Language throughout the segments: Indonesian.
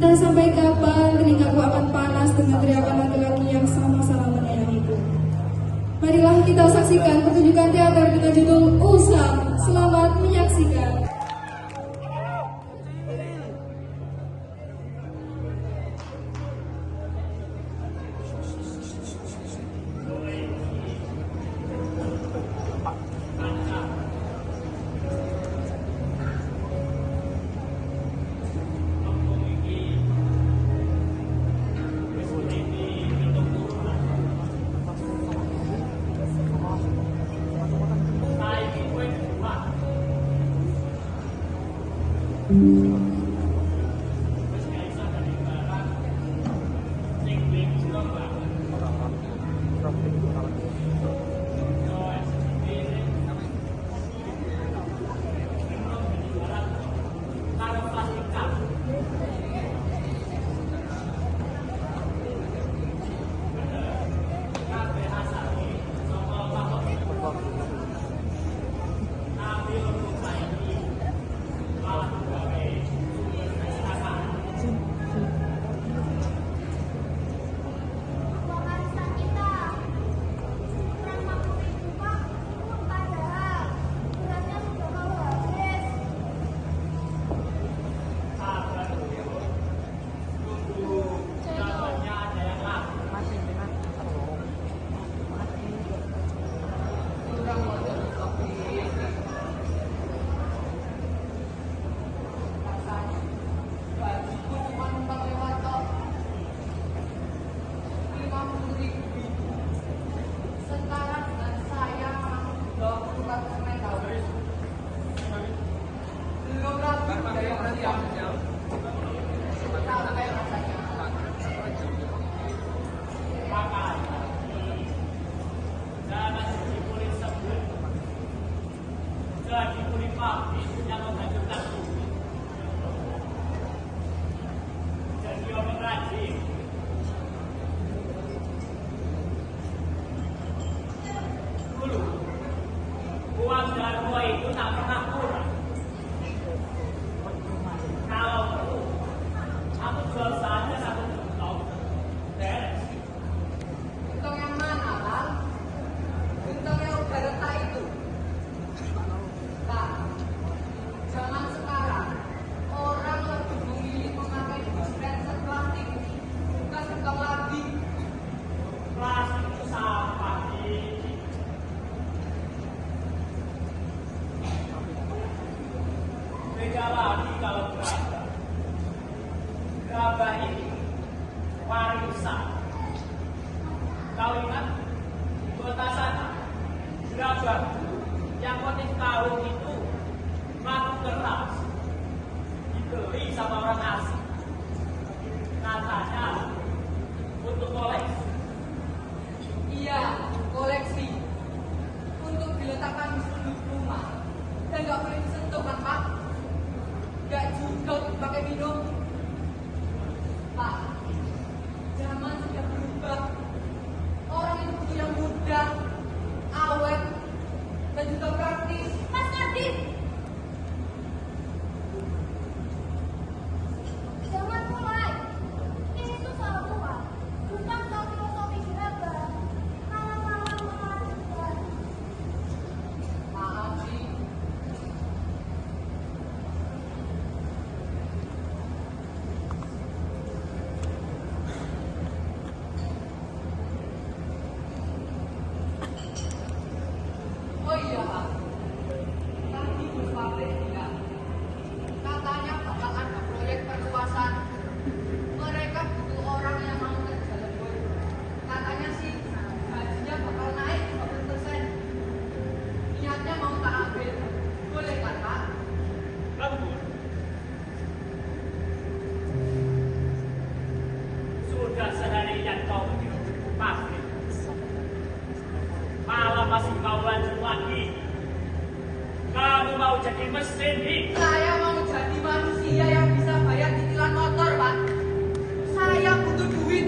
Entah sampai kapan telingaku akan panas dengan teriakan laki-laki yang sama-sama menyayangiku. Marilah kita saksikan pertunjukan teater dengan judul Usam. Selamat menyaksikan. Uang darmo itu tak pernah kurang. Kalau perlu, aku jual saja satu juta. Beres. Untung yang mana, Bang? Untung yang udah retak itu. Pak, zaman sekarang orang lebih memilih memakai dispenser plastik, bukan kentang lagi. Plastik itu sampah. Beda lagi kalau gerabah. Gerabah ini warisan. Kau ingat di kota sana, gerabah yang motif kalung itu batu keras dibeli sama orang asing. Katanya untuk koleksi. Iya, koleksi. Untuk diletakkan di sudut rumah. Dan nggak boleh disentuh kan, Pak? Nggak juga dipakai minum. Pak, zaman sudah berubah. Orang itu butuh yang mudah, awet, dan juga praktis. Mas Nadif! Jangan mulai. Ini tuh salah buat. Bukan soal filosofi gerabah. Malah-malah mengajukan. Maaf sih. Oh iya, Pak. Tadi Bos Pabrik bilang, katanya bakal ada proyek perluasan. Mereka butuh orang yang mau kerja lembur. Katanya sih, gajinya bakal naik 50%. Niatnya mau tak ambil. Boleh kan, Pak? Lembur. Sudah seharian kau hidup pasti. Malah masih mau lanjut lagi. Kamu mau jadi mesin nih? Saya mau jadi manusia yang bisa bayar cicilan motor, Pak. Saya butuh duit.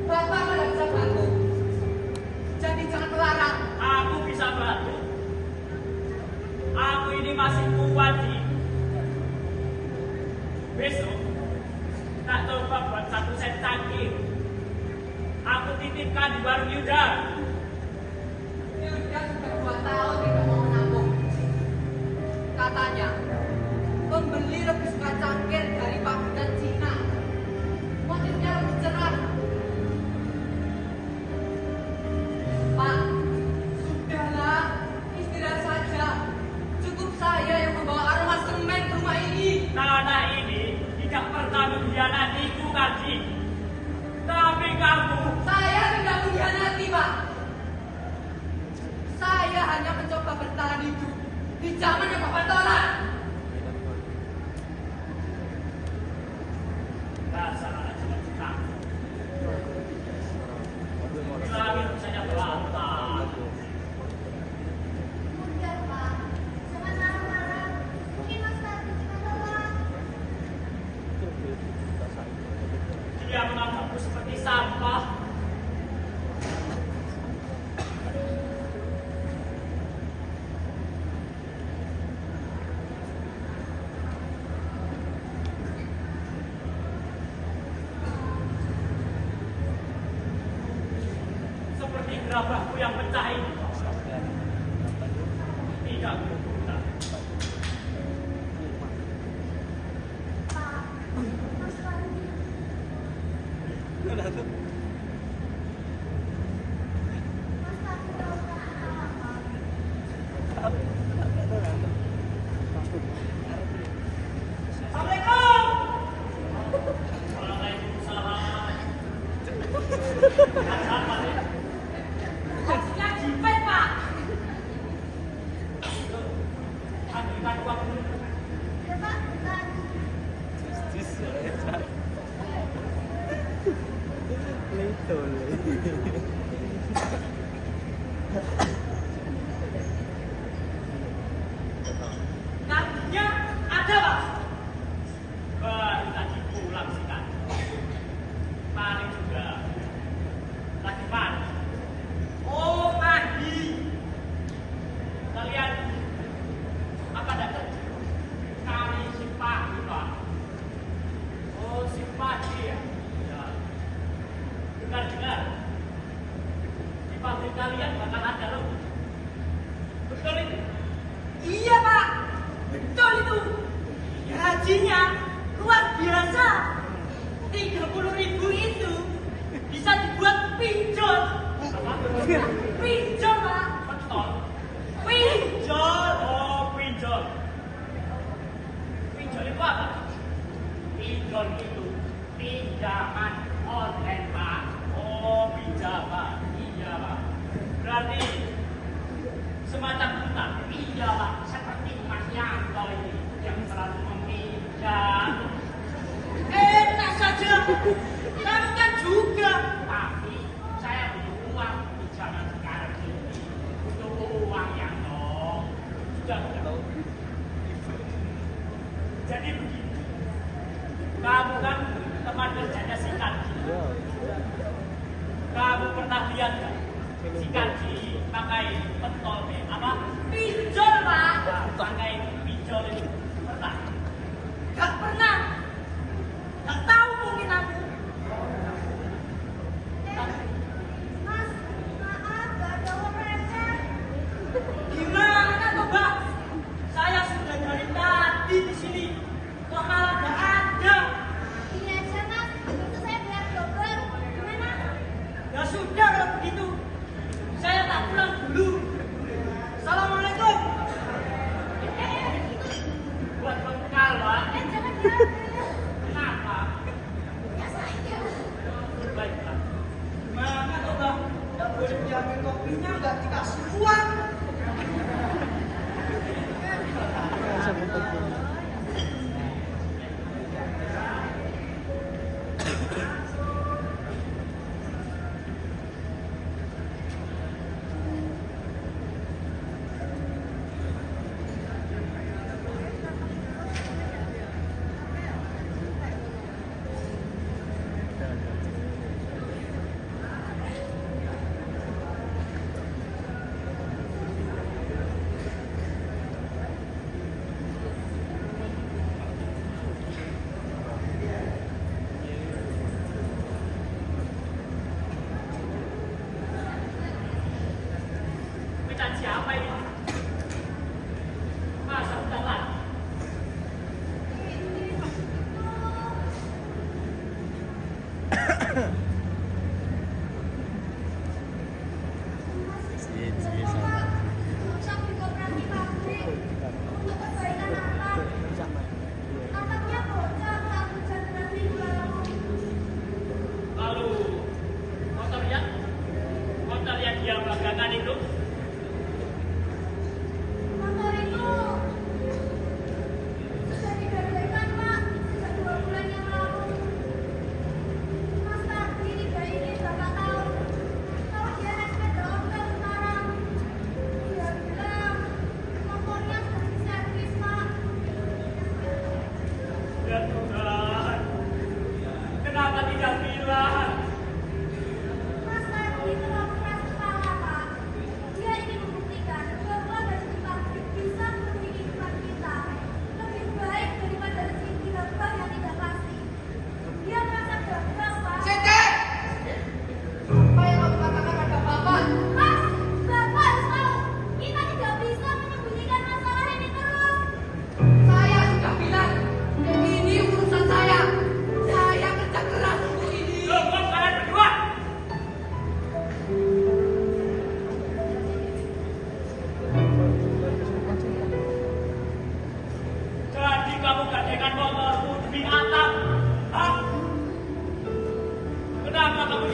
Bapak kalau bisa bantu. Jadi jangan melarang. Aku bisa bantu. Aku ini masih kuat nih. Besok titipkan di warung Yuda. Yuda sudah 2 tahun tidak mau menabung. Katanya, pembeli lebih suka cangkir dari pabrikan Cina. Motifnya lebih cerah. Pak, sudahlah, istirahat saja. Cukup saya yang membawa aroma semen ke rumah ini. Tanah ini tidak pernah mengkhianatiku, Kardi. Tapi kamu, Saya tidak mengkhianati, Pak. Saya hanya mencoba bertahan hidup di zaman yang Bapak tolak. dasar anak cita-cita. Langit saja berantak. Udah, Pak. Jangan marah-marah. Mungkin Mas Kardi cuma lelah. Dia menganggapku seperti sampah. Seperti gerabahku yang pecah ini. Tidak berguna. Pak, Mas Kardi. Mas Kardi tahu apa? Assalamualaikum. Waalaikumsalam. Apa nih? Hasilnya jipet, Pak. Ambilkan uang dulu. Ya, Pak, bentar. Nantinya ada, Pak. Baru tadi pulang sih, Kak. Paling juga lagi mandi. Oh, mandi. Kalian apa ada kerja? Kami si pagi, Pak. Oh, si pagi ya. Ya. Dengar-dengar. Di pabrik kalian bakal ada loh. Betul itu? Iya, Pak. Betul itu. Gajinya luar biasa. 30.000 itu bisa dibuat pinjol. Apa? Pinjol, Pak. Betul. Pinjol. Oh, pinjol. Pinjol itu apa? Pinjol itu pinjaman online, Pak. Oh, pinjaman. Iya, Pak. Berarti semacam hutang. Iya, Pak. Seperti Mas Yanto ini yang selalu meminjam. Enak saja. Kamu kan juga. Tapi saya butuh uang di zaman sekarang ini. Butuh uang yang dong. Sudah. Jadi begini. Kamu kan teman kerjanya si Kanji. Kamu pernah lihat kan? Si Kanji pakai pentol apa? Pinjol, Pak. Pakai pinjol itu. Pernah? Gak pernah. Gak tahu mungkin aku. Mas, maaf, gak ada uang receh. Gimana tuh, Mbak? Saya sudah dari tadi di sini. Kok malah gak ada? Ini aja, Mas. Itu saya biar double. Gimana? Ya sudah kalau begitu. Saya tak pulang dulu. Assalamualaikum. Buat bekal, Pak. Jangan diambil. Kenapa? Ya, saya. Baik, Pak. Gimana tuh, Mbak? Gak boleh diambil kopinya, gak dikasih uang.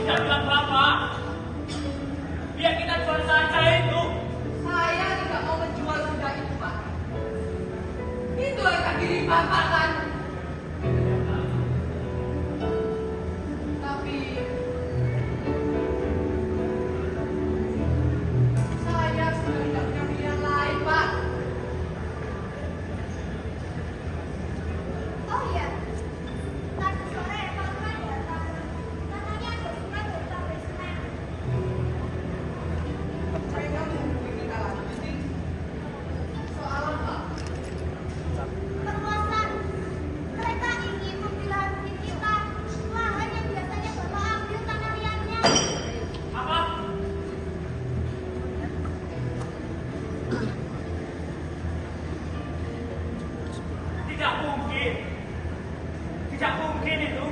tidak bilang Bapak? Biar kita jual saja itu. Saya tidak mau menjual kuda itu, Pak. Itu harga diri Bapak kan. Tapi saya sudah tidak punya pilihan lain, Pak. Oh iya, tadi sore Bapak datang. Katanya ada surat dari Pak Presiden. Saya nggak mungkin kita lanjutin. Soal apa? Perluasan. Mereka ingin mempilah bumi kita. Lahan yang biasanya Bapak ambil tanah liatnya. Apa? Tidak mungkin. Tidak mungkin itu.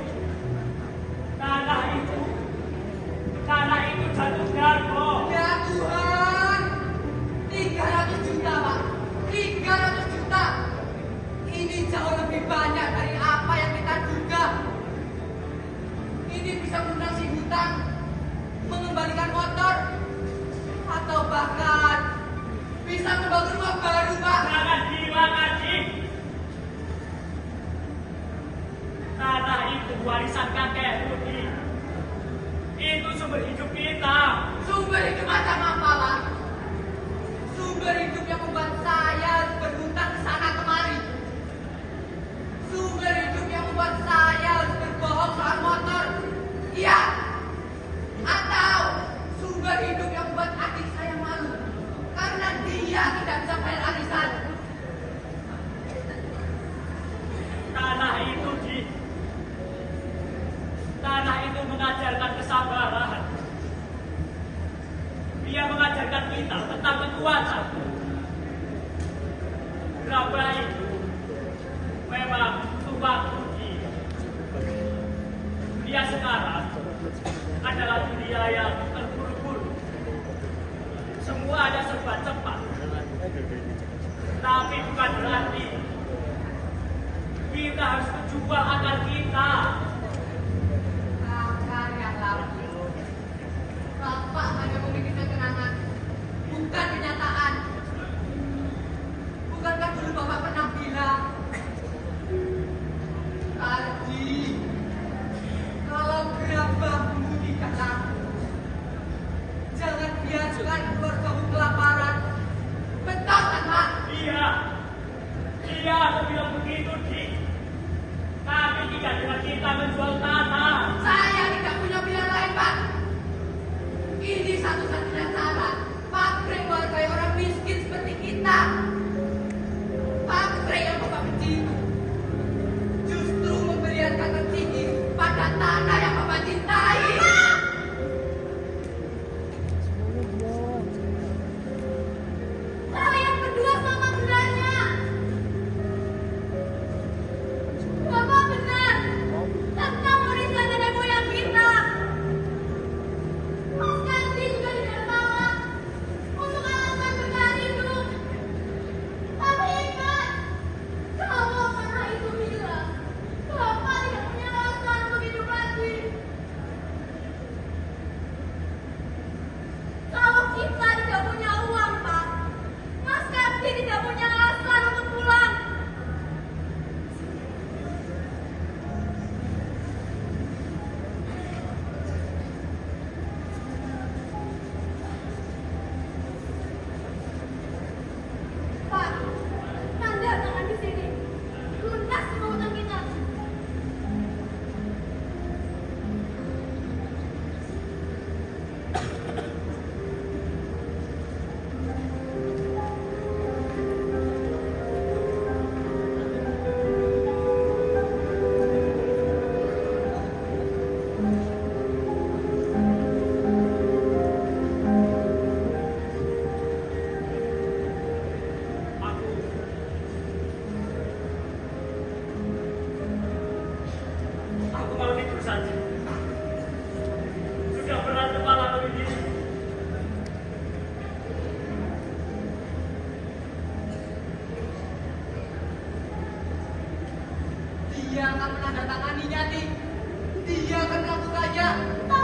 Tanah itu jatuh darbo. Ya Tuhan, 300 juta, Pak. 300 juta. Ini jauh lebih banyak dari apa yang kita duga. Ini bisa melunasi hutang, mengembalikan motor, atau bahkan bisa membangun rumah baru, Pak. Jangan bilang Haji. Tanah itu warisan kakek Rudi. Itu sumber hidup kita. Sumber hidup macam apa, Pak? Sumber hidup yang membuat saya harus berhutang ke sana kemari. Sumber hidup yang membuat saya harus berbohong soal motor. Iya. Atau sumber hidup yang membuat adik saya malu karena dia tidak bisa bayar arisan. Tanah itu mengajarkan kesabaran. Dia mengajarkan kita tentang kekuatan. Gerabah itu memang tumpang rugi. Dia sekarang adalah dunia yang terburu-buru. Semua ada serba cepat. Tapi bukan berarti kita harus menjual akal kita. Akar yang lalu. Bapak hanya memikirkan kenangan, bukan kenyataan. Bukankah dulu Bapak pernah bilang, Ardi, kalau gerabahmu tidak laku, jangan biarkan keluargamu kelaparan. Betul kan, Pak? Iya, aku bilang begitu, Dik. Tapi tidak dengan kita menjual tanah. Saya tidak punya pilihan lain, Pak. Ini satu-satunya cara pabrik menghargai orang miskin seperti kita. Pabrik yang Bapak benci itu justru memberi harga tertinggi pada tanah yang Bapak cintai. Kalian berdua sama benarnya. Bapak benar tentang warisan nenek moyang kita. Mas Kandi juga tidak salah untuk alasan bertahan hidup. Tapi ingat, kalau tanah itu hilang, Bapak tidak punya alasan untuk hidup lagi. Kalau kita tidak punya uang, Pak, Mas Kandi tidak punya alasan untuk pulang. Pak, tanda tangan di sini. Lunas semua utang kita. Aku mau tidur saja. Sudah berat kepala begini. Dia akan menandatanganinya, Dik. Dia akan melakukannya. Tapi